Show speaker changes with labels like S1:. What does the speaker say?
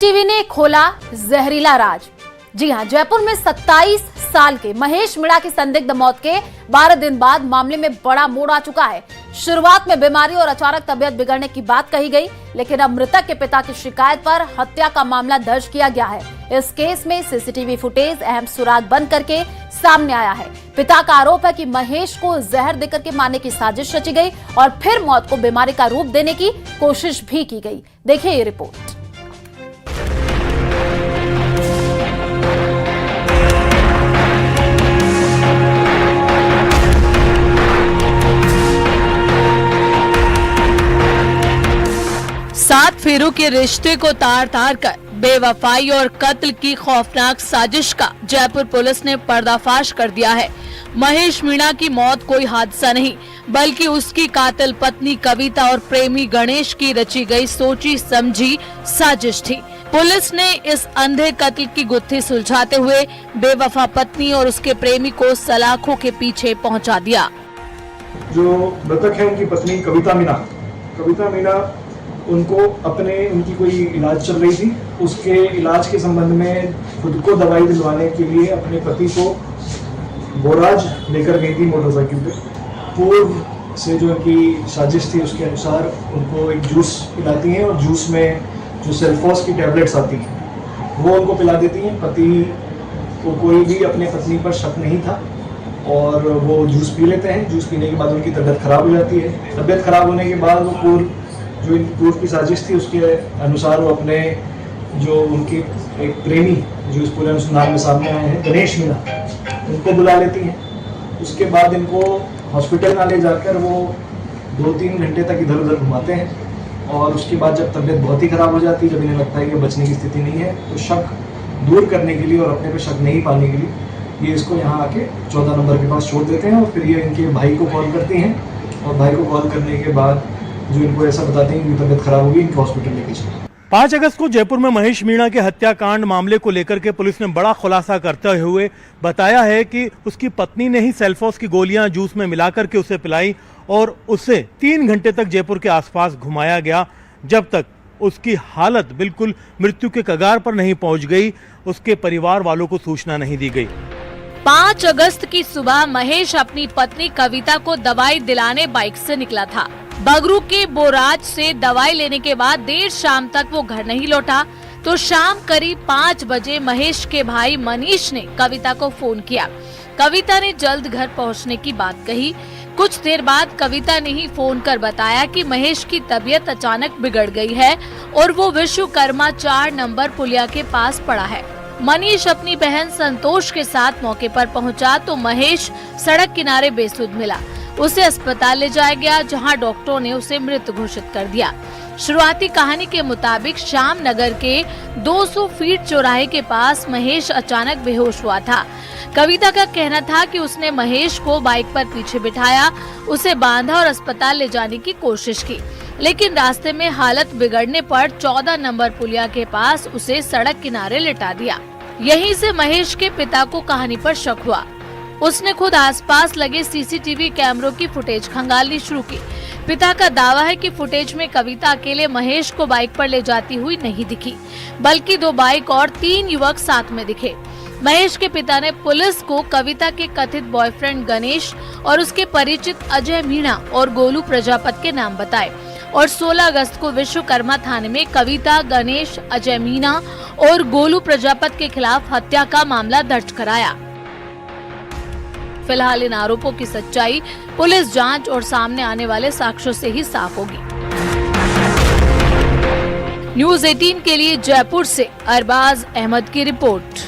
S1: CCTV ने खोला जहरीला राज। जी हां, जयपुर में 27 साल के महेश मीणा की संदिग्ध मौत के 12 दिन बाद मामले में बड़ा मोड़ आ चुका है। शुरुआत में बीमारी और अचानक तबीयत बिगड़ने की बात कही गई, लेकिन अब मृतक के पिता की शिकायत पर हत्या का मामला दर्ज किया गया है। इस केस में सीसीटीवी फुटेज अहम सुराग बंद करके सामने आया है। पिता का आरोप है कि महेश को जहर देकर के मारने की साजिश रची गई और फिर मौत को बीमारी का रूप देने की कोशिश भी की गई। देखिए ये रिपोर्ट।
S2: सात फेरों के रिश्ते को तार तार कर बेवफाई और कत्ल की खौफनाक साजिश का जयपुर पुलिस ने पर्दाफाश कर दिया है। महेश मीणा की मौत कोई हादसा नहीं, बल्कि उसकी कातिल पत्नी कविता और प्रेमी गणेश की रची गई सोची समझी साजिश थी। पुलिस ने इस अंधे कत्ल की गुत्थी सुलझाते हुए बेवफा पत्नी और उसके प्रेमी को सलाखों के पीछे पहुंचा दिया।
S3: जो मृतक है उनकी पत्नी कविता मीणा उनको उनकी कोई इलाज चल रही थी। उसके इलाज के संबंध में खुद को दवाई दिलवाने के लिए अपने पति को बोराज लेकर गई थी मोटरसाइकिल पे। पूर्व से जो उनकी साजिश थी उसके अनुसार उनको एक जूस पिलाती हैं और जूस में जो सेल्फोस की टैबलेट्स आती हैं वो उनको पिला देती हैं। पति को कोई भी अपने पत्नी पर शक नहीं था और वो जूस पी लेते हैं। जूस पीने के बाद उनकी तबीयत खराब हो जाती है। तबीयत खराब होने के बाद वो पूर्व की साजिश थी उसके अनुसार वो अपने जो उनके एक प्रेमी जो इस पूरे अनुसंधान में सामने आए हैं गणेश मीणा, उनको बुला लेती हैं। उसके बाद इनको हॉस्पिटल ना ले जाकर वो 2-3 घंटे तक इधर उधर घुमाते हैं और उसके बाद जब तबीयत बहुत ही खराब हो जाती है, जब इन्हें लगता है कि बचने की स्थिति नहीं है, तो शक दूर करने के लिए और अपने पे शक नहीं पाने के लिए ये इसको यहाँ आके 14 नंबर के पास छोड़ देते हैं और फिर ये इनके भाई को कॉल करती हैं और भाई को कॉल करने के बाद जो इनको ऐसा बताते हैं कि तबीयत खराब होगी, इनको हॉस्पिटल लेके चले।
S4: 5 अगस्त को जयपुर में महेश मीणा के हत्याकांड मामले को लेकर के पुलिस ने बड़ा खुलासा करते हुए बताया है कि उसकी पत्नी ने ही सेल्फोस की गोलियां जूस में मिलाकर के उसे पिलाई और उसे 3 घंटे तक जयपुर के आसपास घुमाया गया, जब तक उसकी हालत बिल्कुल मृत्यु के कगार पर नहीं पहुंच गई। उसके परिवार वालों को सूचना नहीं दी गई।
S2: 5 अगस्त की सुबह महेश अपनी पत्नी कविता को दवाई दिलाने बाइक से निकला था। बगरू के बोराज से दवाई लेने के बाद देर शाम तक वो घर नहीं लौटा, तो शाम करीब 5 बजे महेश के भाई मनीष ने कविता को फोन किया। कविता ने जल्द घर पहुंचने की बात कही। कुछ देर बाद कविता ने ही फोन कर बताया कि महेश की तबीयत अचानक बिगड़ गई है और वो विश्वकर्मा 4 नंबर पुलिया के पास पड़ा है। मनीष अपनी बहन संतोष के साथ मौके पर पहुंचा तो महेश सड़क किनारे बेसुध मिला। उसे अस्पताल ले जाया गया, जहां डॉक्टरों ने उसे मृत घोषित कर दिया। शुरुआती कहानी के मुताबिक शाम नगर के 200 फीट चौराहे के पास महेश अचानक बेहोश हुआ था। कविता का कहना था कि उसने महेश को बाइक पर पीछे बिठाया, उसे बांधा और अस्पताल ले जाने की कोशिश की, लेकिन रास्ते में हालत बिगड़ने पर 14 नंबर पुलिया के पास उसे सड़क किनारे लिटा दिया। यहीं से महेश के पिता को कहानी पर शक हुआ। उसने खुद आसपास लगे सीसीटीवी कैमरों की फुटेज खंगालनी शुरू की। पिता का दावा है कि फुटेज में कविता अकेले महेश को बाइक पर ले जाती हुई नहीं दिखी, बल्कि 2 बाइक और 3 युवक साथ में दिखे। महेश के पिता ने पुलिस को कविता के कथित बॉयफ्रेंड गणेश और उसके परिचित अजय मीणा और गोलू प्रजापत के नाम बताए और 16 अगस्त को विश्वकर्मा थाने में कविता, गणेश, अजय मीणा और गोलू प्रजापत के खिलाफ हत्या का मामला दर्ज कराया। फिलहाल इन आरोपों की सच्चाई पुलिस जांच और सामने आने वाले साक्ष्यों से ही साफ होगी। न्यूज़ 18 के लिए जयपुर से अरबाज अहमद की रिपोर्ट।